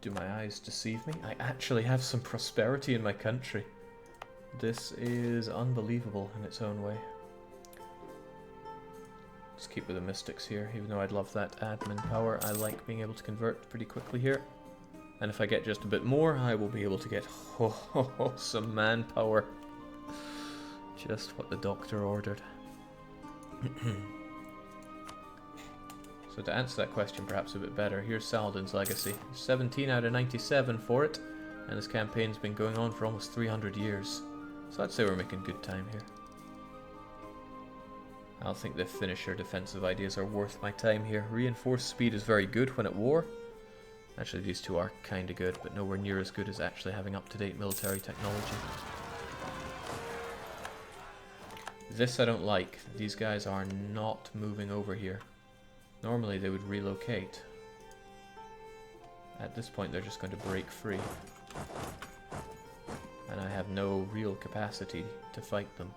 Do my eyes deceive me? I actually have some prosperity in my country. This is unbelievable in its own way. Let's keep with the mystics here, even though I'd love that admin power. I like being able to convert pretty quickly here. And if I get just a bit more, I will be able to get some manpower. Just what the doctor ordered. So to answer that question perhaps a bit better, here's Saladin's legacy. 17 out of 97 for it, and this campaign's been going on for almost 300 years. So I'd say we're making good time here. I don't think the finisher defensive ideas are worth my time here. Reinforced speed is very good when at war. Actually, these two are kind of good, but nowhere near as good as actually having up-to-date military technology. This I don't like. These guys are not moving over here. Normally they would relocate. At this point they're just going to break free. And I have no real capacity to fight them.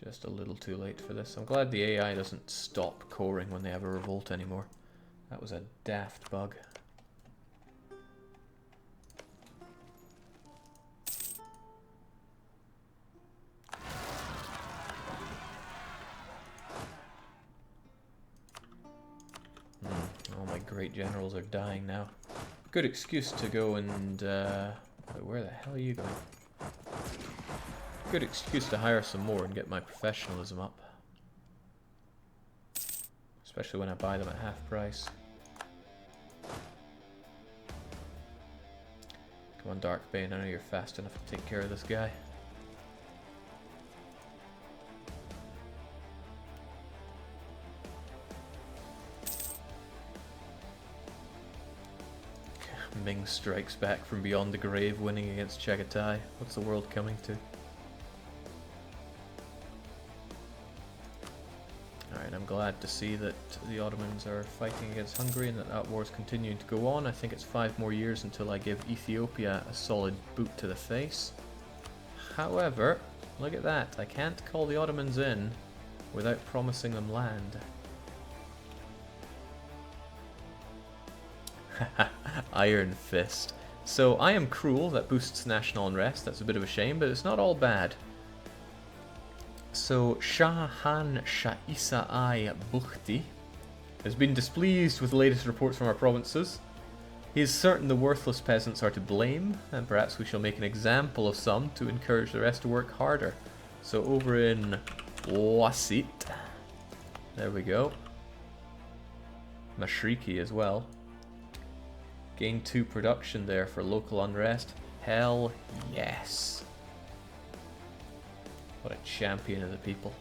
Just a little too late for this. I'm glad the AI doesn't stop coring when they have a revolt anymore. That was a daft bug. All my great generals are dying now. Good excuse to go and... where the hell are you going? Good excuse to hire some more and get my professionalism up. Especially when I buy them at half price. Come on, Darkbane, I know you're fast enough to take care of this guy. Ming strikes back from beyond the grave, winning against Chagatai. What's the world coming to? Alright, I'm glad to see that the Ottomans are fighting against Hungary and that war is continuing to go on. I think it's 5 more years until I give Ethiopia a solid boot to the face. However, look at that. I can't call the Ottomans in without promising them land. Iron Fist. So I am cruel, that boosts national unrest. That's a bit of a shame, but it's not all bad. So Shahan Shaisa I Bukhti has been displeased with the latest reports from our provinces. He is certain the worthless peasants are to blame, and perhaps we shall make an example of some to encourage the rest to work harder. So over in Wasit, there we go. Mashriki as well. Gain 2 production there for local unrest. Hell yes. What a champion of the people.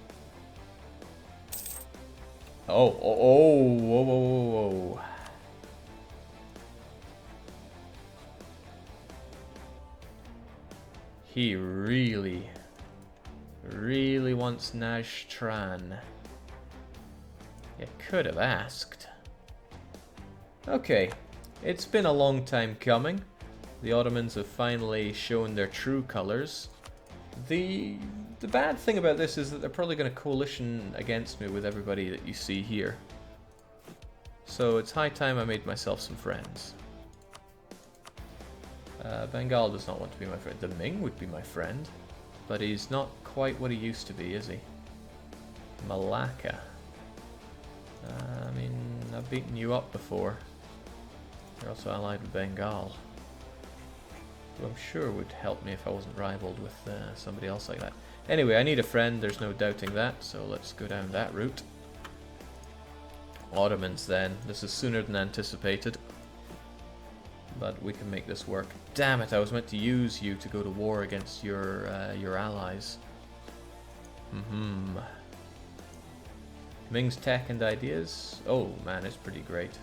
Oh, whoa, whoa, whoa. He really wants Najtran. You could have asked. Okay. It's been a long time coming. The Ottomans have finally shown their true colors. The bad thing about this is that they're probably going to coalition against me with everybody that you see here. So it's high time I made myself some friends. Bengal does not want to be my friend. The Ming would be my friend, but he's not quite what he used to be, is he? Malacca. I mean, I've beaten you up before. You're also allied with Bengal, who I'm sure would help me if I wasn't rivaled with somebody else like that. Anyway, I need a friend, there's no doubting that, so let's go down that route. Ottomans then. This is sooner than anticipated, but we can make this work. Damn it, I was meant to use you to go to war against your allies. Ming's tech and ideas. Oh man, it's pretty great.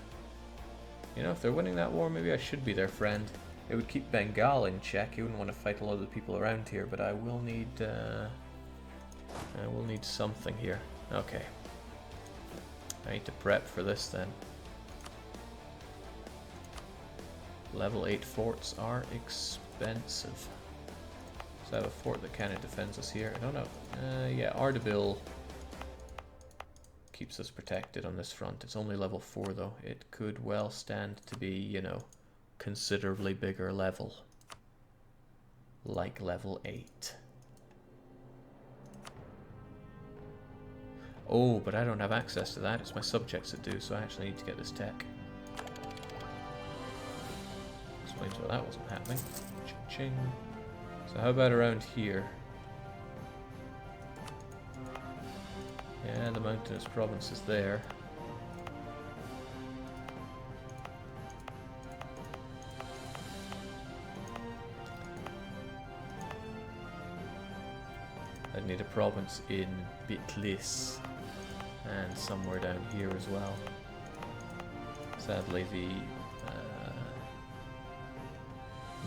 You know, if they're winning that war, maybe I should be their friend. It would keep Bengal in check. He wouldn't want to fight a lot of the people around here, but I will need something here. Okay. I need to prep for this then. Level 8 forts are expensive. So I have a fort that kind of defends us here. I don't know. Yeah, Ardabil keeps us protected on this front. It's only level 4 though. It could well stand to be, you know, considerably bigger level. Like level 8. Oh, but I don't have access to that. It's my subjects that do, so I actually need to get this tech. Explains why that wasn't happening. Ching. So how about around here? Yeah, the mountainous province is there. I'd need a province in Bitlis and somewhere down here as well. Sadly, the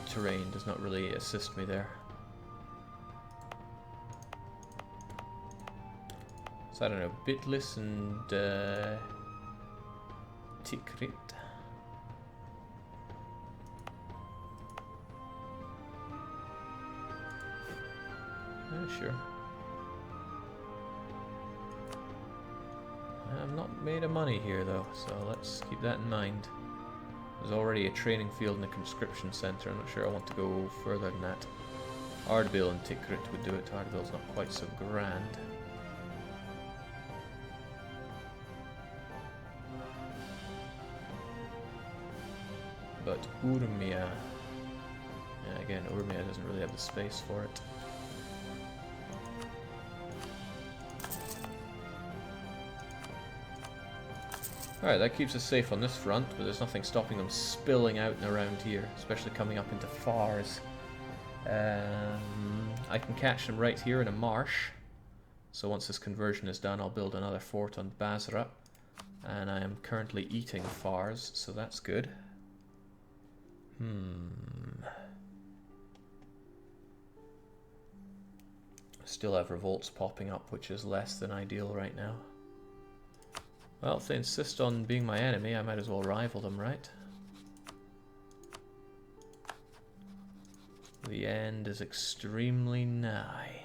terrain does not really assist me there. So I don't know, Bitlis and Tikrit. Sure. I've not made a money here though, so let's keep that in mind. There's already a training field and a conscription center. I'm not sure I want to go further than that. Ardabil and Tikrit would do it. Ardabil's not quite so grand. But Urmia, yeah, again, Urmia doesn't really have the space for it. Alright, that keeps us safe on this front, but there's nothing stopping them spilling out and around here, especially coming up into Fars. I can catch them right here in a marsh. So once this conversion is done, I'll build another fort on Basra. And I am currently eating Fars, so that's good. Still have revolts popping up, which is less than ideal right now. Well, if they insist on being my enemy, I might as well rival them, right? The end is extremely nigh.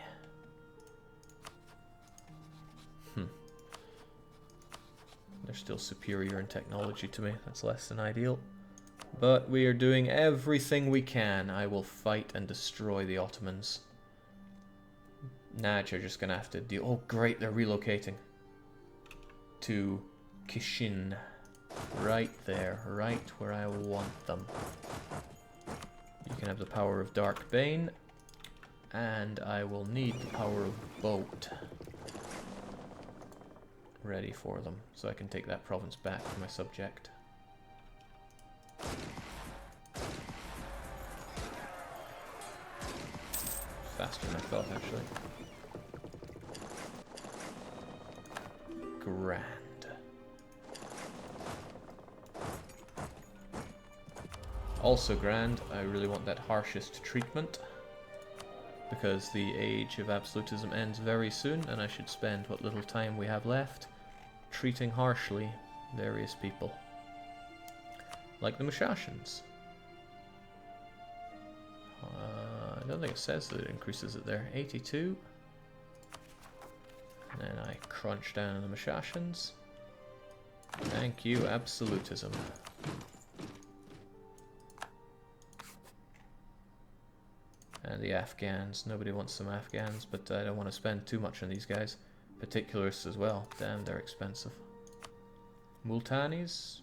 They're still superior in technology to me. That's less than ideal. But we are doing everything we can. I will fight and destroy the Ottomans. Naj are just going to have to deal... Oh, great, they're relocating to Kishin. Right there, right where I want them. You can have the power of Dark Bane, and I will need the power of Boat ready for them, so I can take that province back for my subject. Faster than I thought, actually. Grand. Also grand, I really want that harshest treatment, because the age of absolutism ends very soon, and I should spend what little time we have left treating harshly various people. Like the Mushashans. I don't think it says that it increases it there. 82. And then I crunch down on the Mushashans. Thank you, absolutism. And the Afghans. Nobody wants some Afghans, but I don't want to spend too much on these guys. Particularists as well. Damn, they're expensive. Multanis?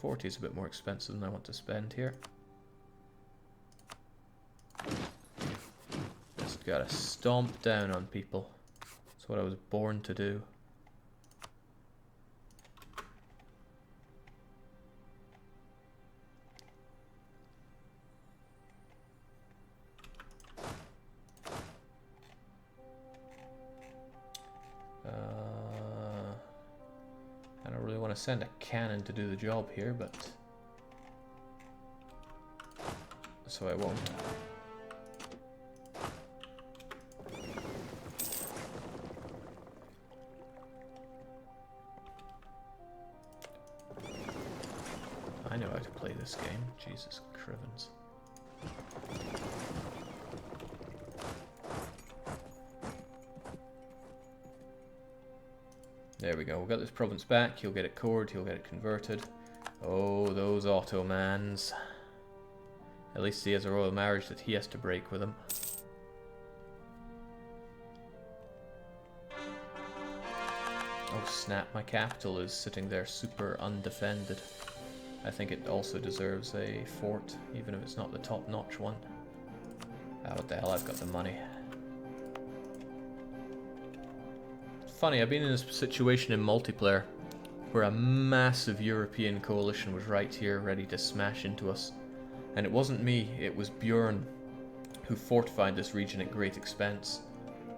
40 is a bit more expensive than I want to spend here. Just gotta stomp down on people. That's what I was born to do. I don't really want to send a cannon to do the job here, but so I won't. I know how to play this game. Jesus Crivens. There we go. We've got this province back. He'll get it cored. He'll get it converted. Oh, those Ottomans. At least he has a royal marriage that he has to break with him. Oh snap, my capital is sitting there super undefended. I think it also deserves a fort, even if it's not the top-notch one. Ah, what the hell, I've got the money. It's funny, I've been in this situation in multiplayer where a massive European coalition was right here ready to smash into us. And it wasn't me, it was Bjorn who fortified this region at great expense.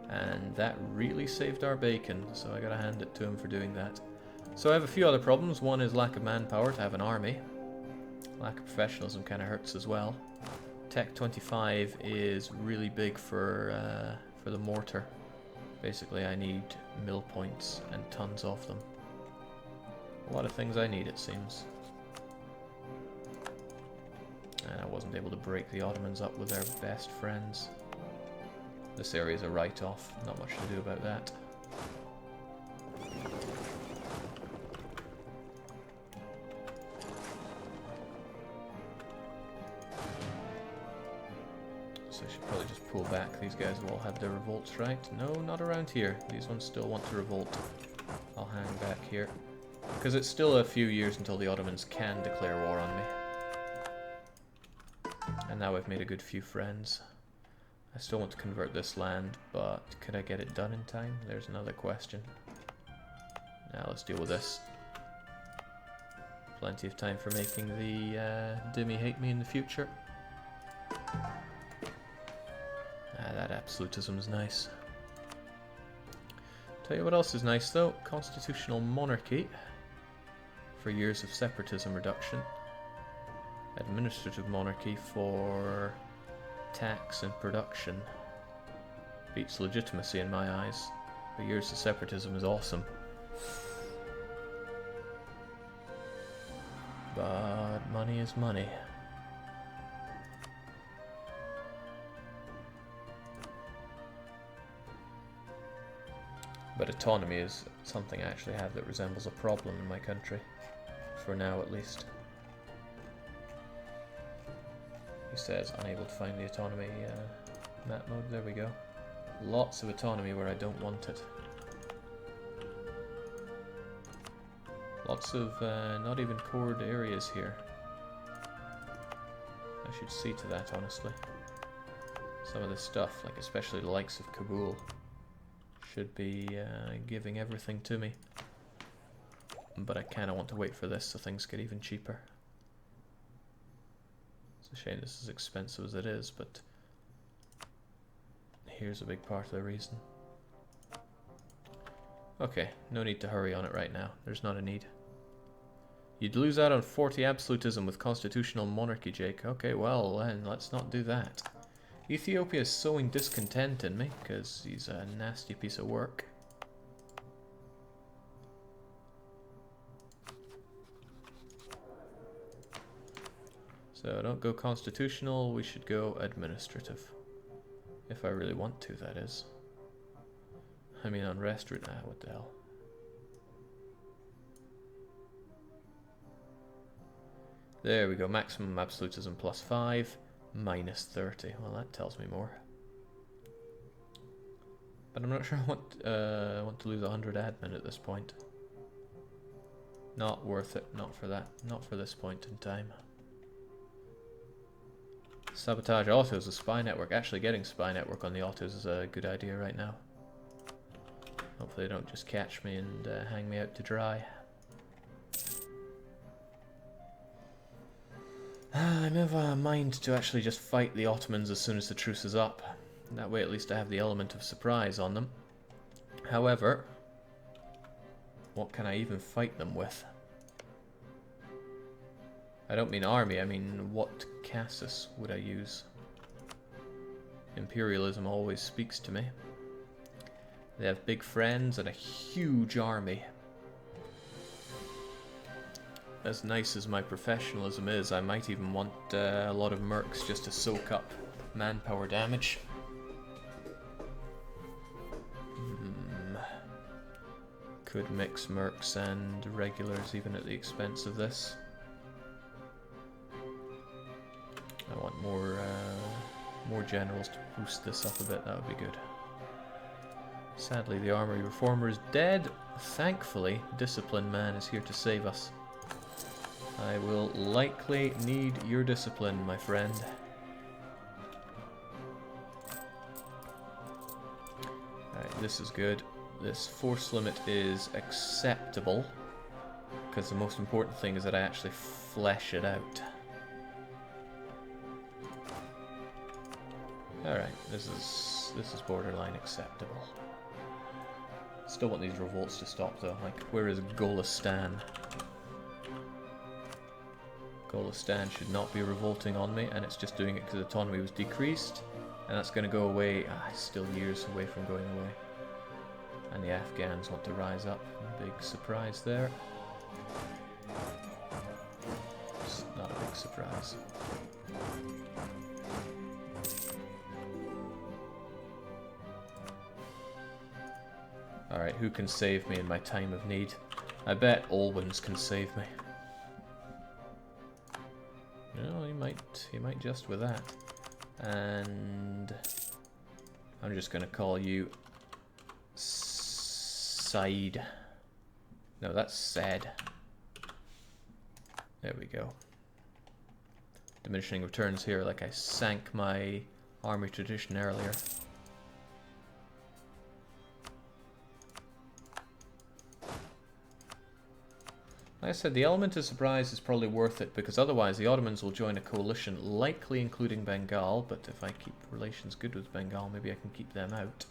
And that really saved our bacon, so I gotta hand it to him for doing that. So I have a few other problems. One is lack of manpower to have an army. Lack of professionalism kind of hurts as well. Tech 25 is really big for the mortar. Basically I need mill points and tons of them. A lot of things I need, it seems. And I wasn't able to break the Ottomans up with their best friends. This area is a write-off, not much to do about that. So I should probably just pull back. These guys will all have their revolts, right? No, not around here. These ones still want to revolt. I'll hang back here. Because it's still a few years until the Ottomans can declare war on me. And now I've made a good few friends. I still want to convert this land, but could I get it done in time? There's another question. Now let's deal with this. Plenty of time for making the Dhimmi hate me in the future. Ah, that absolutism's nice. Tell you what else is nice though, constitutional monarchy for years of separatism reduction. Administrative monarchy for tax and production. Beats legitimacy in my eyes, but years of separatism is awesome. But money is money. But autonomy is something I actually have that resembles a problem in my country. For now, at least. He says, unable to find the autonomy map mode. There we go. Lots of autonomy where I don't want it. Lots of not even cored areas here. I should see to that, honestly. Some of this stuff, like especially the likes of Kabul, should be giving everything to me. But I kind of want to wait for this so things get even cheaper. It's a shame this is as expensive as it is, but here's a big part of the reason. Okay, no need to hurry on it right now. There's not a need. You'd lose out on 40 absolutism with constitutional monarchy, Jake. Okay, well then, let's not do that. Ethiopia is sowing discontent in me, because he's a nasty piece of work. So don't go constitutional, we should go administrative. If I really want to, that is. I mean, unrest route, what the hell. There we go, maximum absolutism plus 5, minus 30. Well, that tells me more. But I'm not sure I want to lose 100 admin at this point. Not worth it, not for that, not for this point in time. Sabotage autos, a spy network. Actually getting spy network on the autos is a good idea right now. Hopefully they don't just catch me and hang me out to dry. I'm of a mind to actually just fight the Ottomans as soon as the truce is up. That way at least I have the element of surprise on them. However, what can I even fight them with? I don't mean army, I mean what casus would I use? Imperialism always speaks to me. They have big friends and a huge army. As nice as my professionalism is, I might even want a lot of mercs just to soak up manpower damage. could mix mercs and regulars even at the expense of this. I want more generals to boost this up a bit, that would be good. Sadly, the armory reformer is dead. Thankfully, Discipline Man is here to save us. I will likely need your discipline, my friend. Alright, this is good. This force limit is acceptable, because the most important thing is that I actually flesh it out. Alright, this is borderline acceptable. Still want these revolts to stop though. Like, where is Golistan? Golistan should not be revolting on me, and it's just doing it because autonomy was decreased, and that's going to go away. Still years away from going away. And the Afghans want to rise up. Big surprise there. It's not a big surprise. Alright, who can save me in my time of need? I bet Olwyn's can save me. No, he might just with that. And I'm just gonna call you Said. No, that's Said. There we go. Diminishing returns here, like I sank my army tradition earlier. Like I said, the element of surprise is probably worth it, because otherwise the Ottomans will join a coalition, likely including Bengal, but if I keep relations good with Bengal, maybe I can keep them out.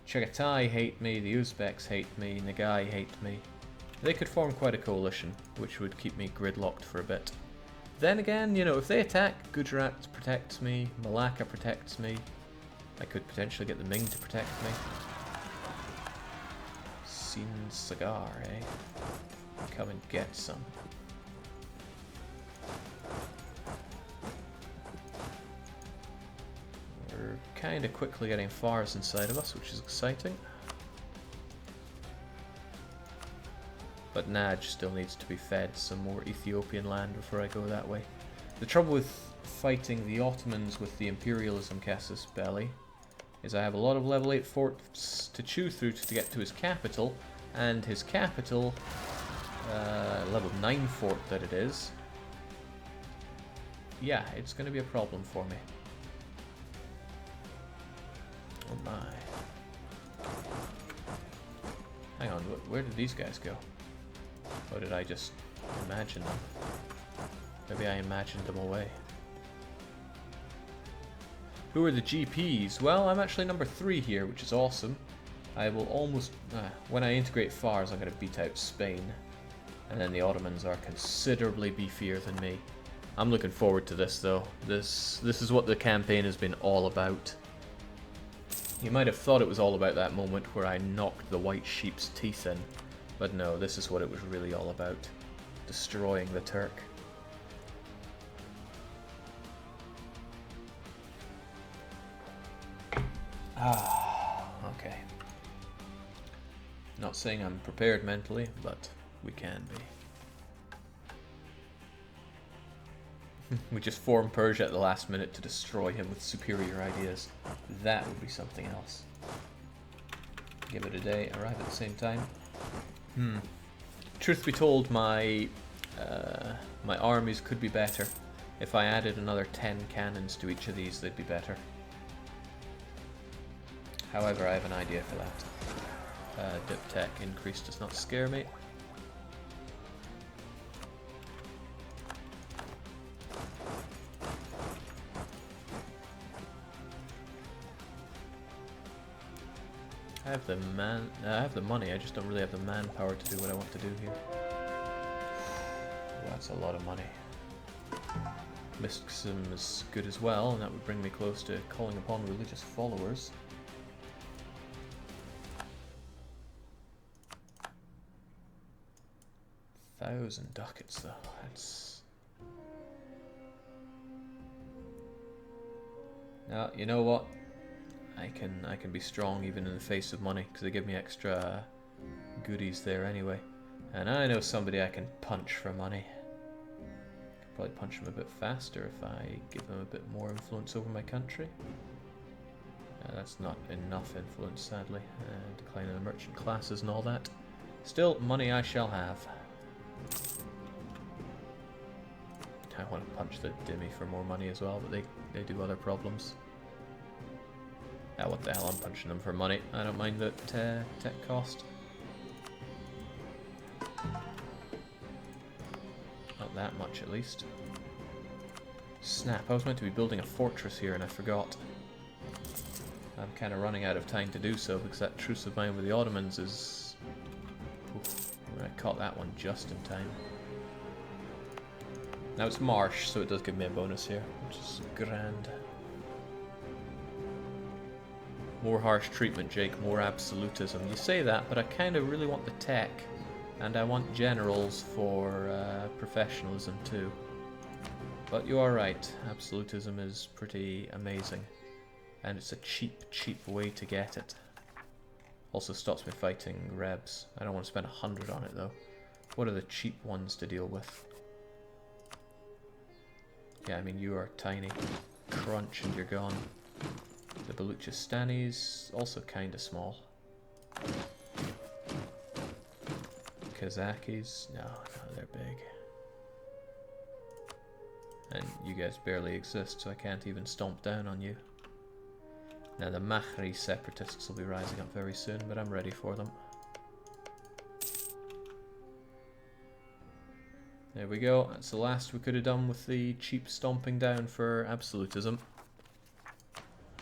Chagatai hate me, the Uzbeks hate me, Nagai hate me. They could form quite a coalition, which would keep me gridlocked for a bit. Then again, you know, if they attack, Gujarat protects me, Malacca protects me. I could potentially get the Ming to protect me. Sin Sagar, eh? Come and get some. We're kind of quickly getting Fars inside of us, which is exciting. But Naj still needs to be fed some more Ethiopian land before I go that way. The trouble with fighting the Ottomans with the imperialism casus belli is I have a lot of level 8 forts to chew through to get to his capital, and his capital, level 9 fort that it is, yeah, it's going to be a problem for me. Oh my. Hang on, where did these guys go? Or did I just imagine them? Maybe I imagined them away. Who are the GPs? Well, I'm actually number 3 here, which is awesome. I will almost... when I integrate Fars, I'm going to beat out Spain. And then the Ottomans are considerably beefier than me. I'm looking forward to this, though. This is what the campaign has been all about. You might have thought it was all about that moment where I knocked the white sheep's teeth in. But no, this is what it was really all about. Destroying the Turk. Okay. Not saying I'm prepared mentally, but we can be. We just formed Persia at the last minute to destroy him with superior ideas. That would be something else. Give it a day, arrive at the same time. Truth be told, my my armies could be better. If I added another 10 cannons to each of these, they'd be better. However, I have an idea for that. Diptech increase does not scare me. I have the money, I just don't really have the manpower to do what I want to do here. Oh, that's a lot of money. Mysticism is good as well, and that would bring me close to calling upon religious followers. $1,000 ducats though, that's... Now, you know what? I can be strong even in the face of money, because they give me extra goodies there anyway. And I know somebody I can punch for money. Could probably punch him a bit faster if I give him a bit more influence over my country. That's not enough influence, sadly. Decline in the merchant classes and all that. Still, money I shall have. I want to punch the Dhimmi for more money as well, but they do other problems. Ah, what the hell, I'm punching them for money. I don't mind the tech cost. Not that much, at least. Snap, I was meant to be building a fortress here and I forgot. I'm kind of running out of time to do so because that truce of mine with the Ottomans is... Oof, I caught that one just in time. Now it's marsh, so it does give me a bonus here, which is grand. More harsh treatment, Jake, more absolutism. You say that, but I kind of really want the tech, and I want generals for professionalism too. But you are right, absolutism is pretty amazing. And it's a cheap way to get it. Also stops me fighting Rebs. I don't want to spend 100 on it though. What are the cheap ones to deal with? Yeah, I mean, you are tiny. Crunch and you're gone. The Baluchistanis, also kind of small. Kazakis, no, they're big. And you guys barely exist, so I can't even stomp down on you. Now the Mahri separatists will be rising up very soon, but I'm ready for them. There we go, that's the last we could have done with the cheap stomping down for absolutism.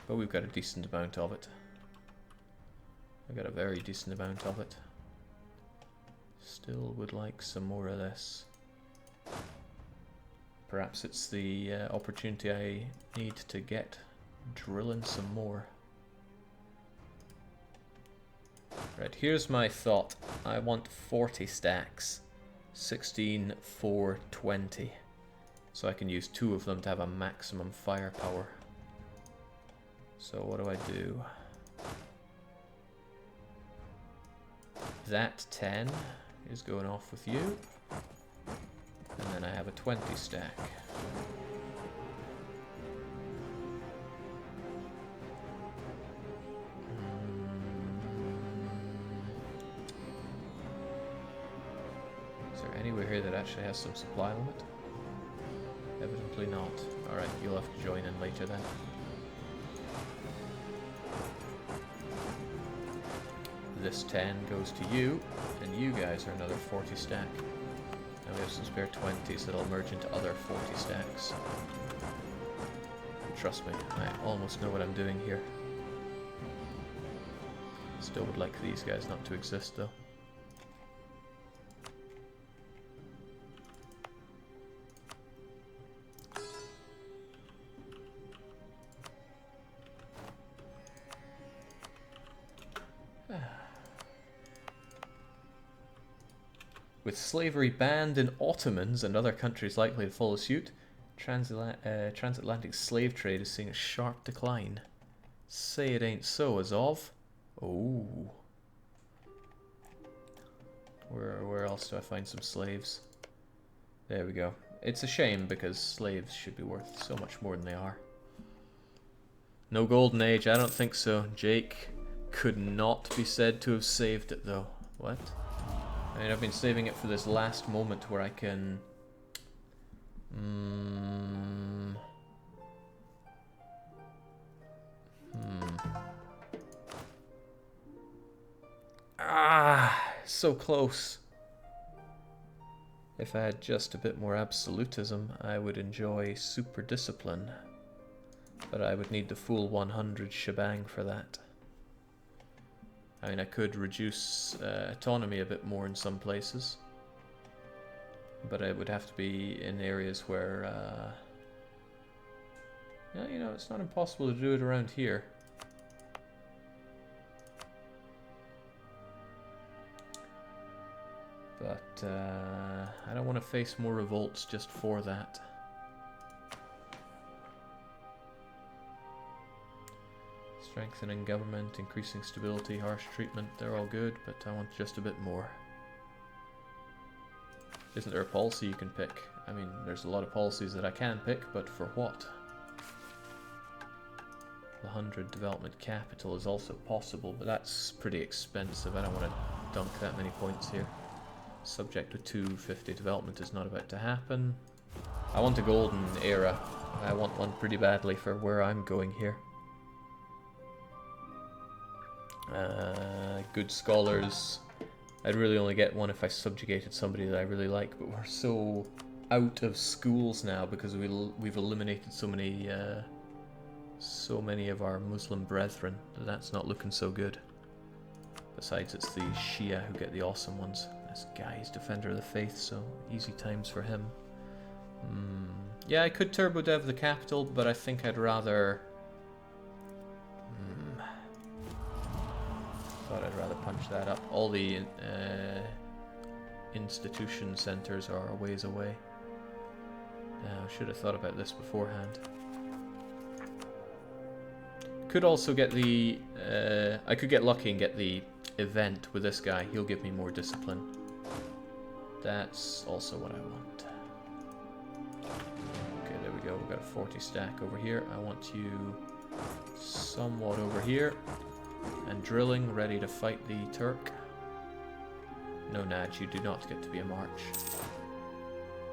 But we've got a decent amount of it. I've got a very decent amount of it. Still would like some more of this. Perhaps it's the opportunity I need to get drilling some more. Right, here's my thought. I want 40 stacks. 16, 4, 20. So I can use 2 of them to have a maximum firepower. So what do I do? That 10 is going off with you. And then I have a 20 stack. Is there anywhere here that actually has some supply limit? Evidently not. Alright, you'll have to join in later then. This 10 goes to you, and you guys are another 40 stack. And we have some spare 20s that'll merge into other 40 stacks. Trust me, I almost know what I'm doing here. Still would like these guys not to exist though. With slavery banned in Ottomans and other countries likely to follow suit, transatlantic slave trade is seeing a sharp decline. Say it ain't so, Azov. Oh. Where else do I find some slaves? There we go. It's a shame because slaves should be worth so much more than they are. No golden age, I don't think so. Jake could not be said to have saved it though. What? I mean, I've been saving it for this last moment where I can... Ah, so close. If I had just a bit more absolutism, I would enjoy super discipline. But I would need the full 100 shebang for that. I mean, I could reduce autonomy a bit more in some places, but it would have to be in areas where, yeah, you know, it's not impossible to do it around here. But I don't want to face more revolts just for that. Let's Strengthening government, increasing stability, harsh treatment, they're all good, but I want just a bit more. Isn't there a policy you can pick? I mean, there's a lot of policies that I can pick, but for what? The 100 development capital is also possible, but that's pretty expensive. I don't want to dunk that many points here. Subject to 250 development is not about to happen. I want a golden era. I want one pretty badly for where I'm going here. Good scholars. I'd really only get one if I subjugated somebody that I really like, but we're so out of schools now because we've eliminated so many of our Muslim brethren that that's not looking so good. Besides, it's the Shia who get the awesome ones. This guy's Defender of the Faith, so easy times for him. Yeah, I could turbo dev the capital, but I think I'd rather... thought I'd rather punch that up. All the institution centers are a ways away. I should have thought about this beforehand. Could also get the... I could get lucky and get the event with this guy. He'll give me more discipline. That's also what I want. Okay, there we go. We've got a 40 stack over here. I want you somewhat over here. And drilling, ready to fight the Turk. No, Naj, you do not get to be a march.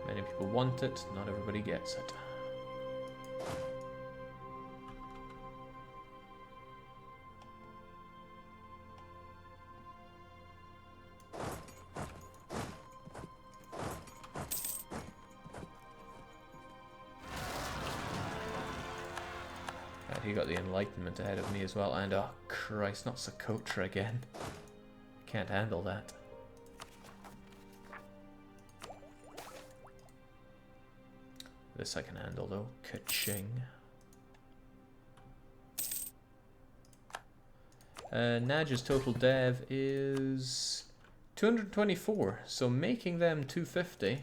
Many people want it, not everybody gets it. He got the Enlightenment ahead of me as well, and oh Christ, not Socotra again. Can't handle that. This I can handle though. Ka-ching. Naj's total dev is 224, so making them 250,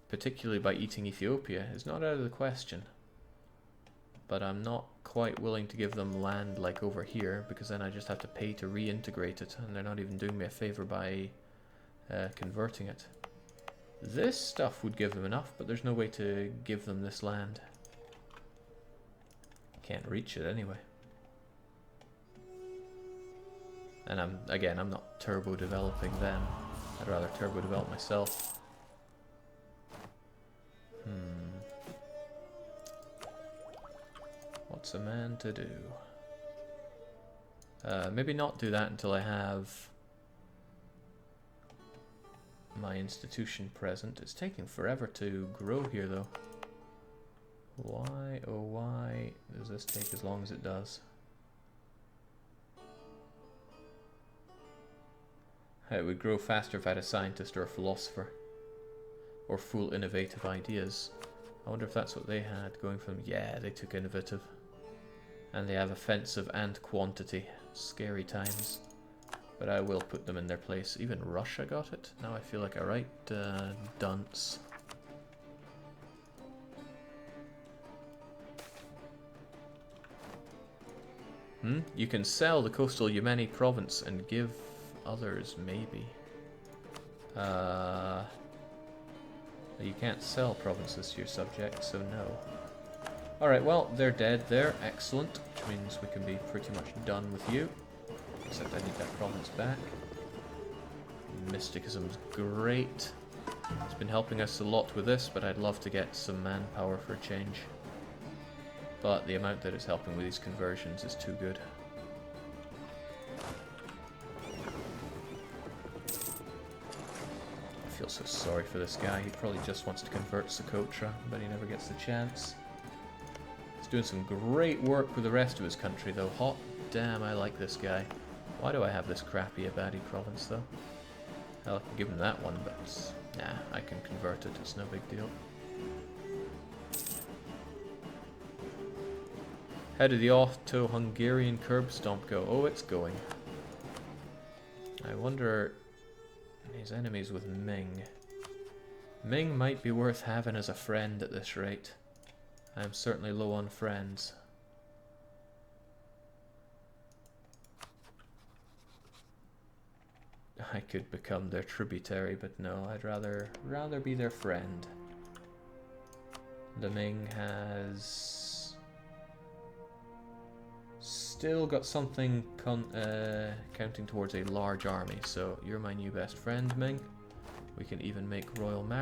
particularly by eating Ethiopia, is not out of the question. But I'm not quite willing to give them land like over here, because then I just have to pay to reintegrate it, and they're not even doing me a favor by converting it. This stuff would give them enough, but there's no way to give them this land. Can't reach it anyway. And I'm not turbo developing them. I'd rather turbo develop myself. What's a man to do? Maybe not do that until I have my institution present. It's taking forever to grow here though. Why, oh why does this take as long as it does? It would grow faster if I had a scientist or a philosopher. Or full innovative ideas. I wonder if that's what they had going for them. Yeah, they took innovative. And they have offensive and quantity. Scary times. But I will put them in their place. Even Russia got it. Now I feel like a right dunce. You can sell the coastal Yemeni province and give others, maybe. You can't sell provinces to your subjects, so no. Alright, well, they're dead there. Excellent. Which means we can be pretty much done with you. Except I need that province back. Mysticism's great. It's been helping us a lot with this, but I'd love to get some manpower for a change. But the amount that it's helping with these conversions is too good. I feel so sorry for this guy. He probably just wants to convert Socotra, but he never gets the chance. He's doing some great work with the rest of his country, though. Hot damn, I like this guy. Why do I have this crappy Abadi province, though? Hell, I can give him that one, but nah, I can convert it. It's no big deal. How did the Otto-Hungarian curb stomp go? Oh, it's going. I wonder... He's enemies with Ming. Ming might be worth having as a friend at this rate. I'm certainly low on friends. I could become their tributary, but no, I'd rather be their friend. The Ming has still got something counting towards a large army, so you're my new best friend, Ming. We can even make royal marriage.